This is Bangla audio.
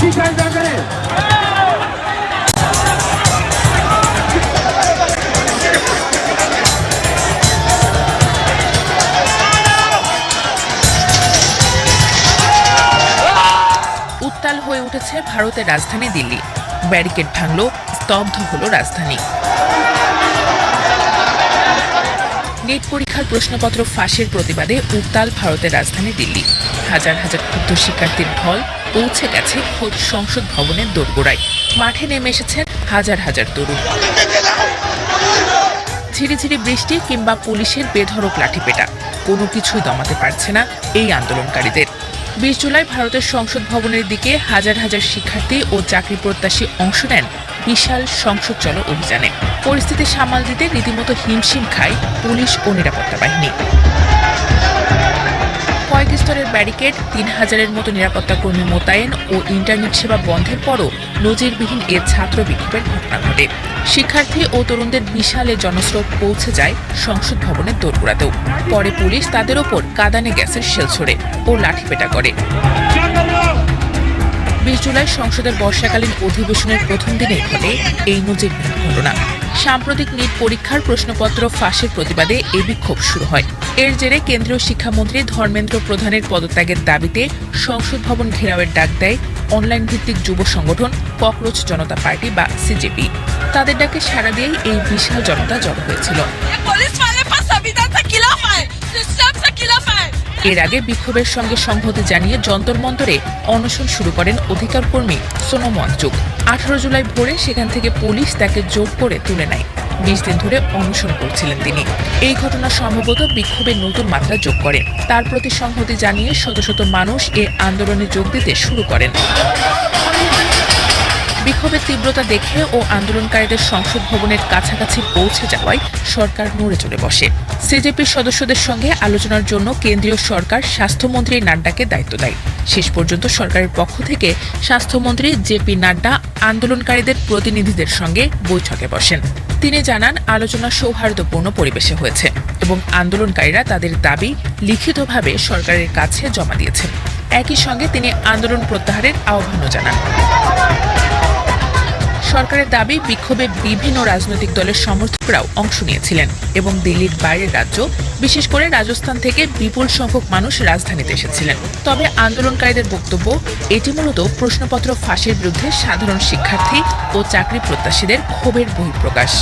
উত্তাল হয়ে উঠেছে ভারতের রাজধানী দিল্লি। ব্যারিকেড ভাঙল, স্তব্ধ হলো রাজধানী। নেট পরীক্ষার প্রশ্নপত্র ফাঁসের প্রতিবাদে উত্তাল ভারতের রাজধানী দিল্লি। হাজার হাজার ক্ষুব্ধ শিক্ষার্থীর ঢল পৌঁছে গেছে খোদ সংসদ ভবনের দোরগোড়ায়। মাঠে নেমে এসেছেন হাজার হাজার তরুণ। ঝিরিঝিরি বৃষ্টি কিংবা পুলিশের বেধড়ক লাঠিপেটা কোনো কিছুই দমাতে পারছে না এই আন্দোলনকারীদের। 20 জুলাই ভারতের সংসদ ভবনের দিকে হাজার হাজার শিক্ষার্থী ও চাকরি প্রত্যাশী অংশ নেন বিশাল সংসদ চলো অভিযানে। পরিস্থিতি সামাল দিতে রীতিমতো হিমশিম খায় পুলিশ ও নিরাপত্তা বাহিনী। কয়েক স্তরের ব্যারিকেড, 3000-এর মতো নিরাপত্তা কর্মী মোতায়েন ও ইন্টারনেট সেবা বন্ধের পরও নজিরবিহীন এ ছাত্র বিক্ষোভের ঘটনা ঘটে। শিক্ষার্থী ও তরুণদের বিশাল জনস্রোত পৌঁছে যায় সংসদ ভবনের দোরগোড়াতেও। পরে পুলিশ তাদের ওপর কাঁদানে গ্যাসের শেল ছোড়ে ও লাঠিপেটা করে। 20 জুলাই সংসদের বর্ষাকালীন অধিবেশনের প্রথম দিনেই ঘটে এই নজিরবিহীন ঘটনা। সাম্প্রতিক নিট পরীক্ষার প্রশ্নপত্র ফাঁসের প্রতিবাদে এই বিক্ষোভ শুরু হয়। এর জেরে কেন্দ্রীয় শিক্ষামন্ত্রী ধর্মেন্দ্র প্রধানের পদত্যাগের দাবিতে সংসদ ভবন ঘেরাওয়ের ডাক দেয় অনলাইন ভিত্তিক যুব সংগঠন ককরোচ জনতা পার্টি বা সিজেপি। তাদের ডাকে সাড়া দিয়েই এই বিশাল জনতা জড়ো হয়েছিল। এর আগে বিক্ষোভের সঙ্গে সংহতি জানিয়ে যন্তর মন্তরে অনশন শুরু করেন অধিকার কর্মী সোনম ওয়াংচুক। 18 জুলাই ভোরে সেখান থেকে পুলিশ তাকে জোর করে তুলে নেয়। 20 দিন ধরে অনশন করছিলেন তিনি। এই ঘটনা সম্ভবত বিক্ষোভের নতুন মাত্রা যোগ করে। তার প্রতি সংহতি জানিয়ে শত শত মানুষ এ আন্দোলনে যোগ দিতে শুরু করেন। বিক্ষোভের তীব্রতা দেখে ও আন্দোলনকারীদের সংসদ ভবনের কাছাকাছি পৌঁছে যাওয়ায় সরকার নড়ে চড়ে বসে। সিজেপির সদস্যদের সঙ্গে আলোচনার জন্য কেন্দ্রীয় সরকার স্বাস্থ্যমন্ত্রী নাড্ডাকে দায়িত্ব দেয়। শেষ পর্যন্ত সরকারের পক্ষ থেকে স্বাস্থ্যমন্ত্রী জেপি নাড্ডা আন্দোলনকারীদের প্রতিনিধিদের সঙ্গে বৈঠকে বসেন। তিনি জানান আলোচনা সৌহার্দ্যপূর্ণ পরিবেশে হয়েছে এবং আন্দোলনকারীরা তাদের দাবি লিখিতভাবে সরকারের কাছে জমা দিয়েছেন। একই সঙ্গে তিনি আন্দোলন প্রত্যাহারের আহ্বানও জানান। সরকারের দাবি বিক্ষোভে বিভিন্ন রাজনৈতিক দলের সমর্থকরাও অংশ নিয়েছিলেন এবং দিল্লির বাইরের রাজ্য, বিশেষ করে রাজস্থান থেকে বিপুল সংখ্যক মানুষ রাজধানীতে এসেছিলেন। তবে আন্দোলনকারীদের বক্তব্য, এটি মূলত প্রশ্নপত্র ফাঁসের বিরুদ্ধে সাধারণ শিক্ষার্থী ও চাকরি প্রত্যাশীদের ক্ষোভের বহিঃপ্রকাশ।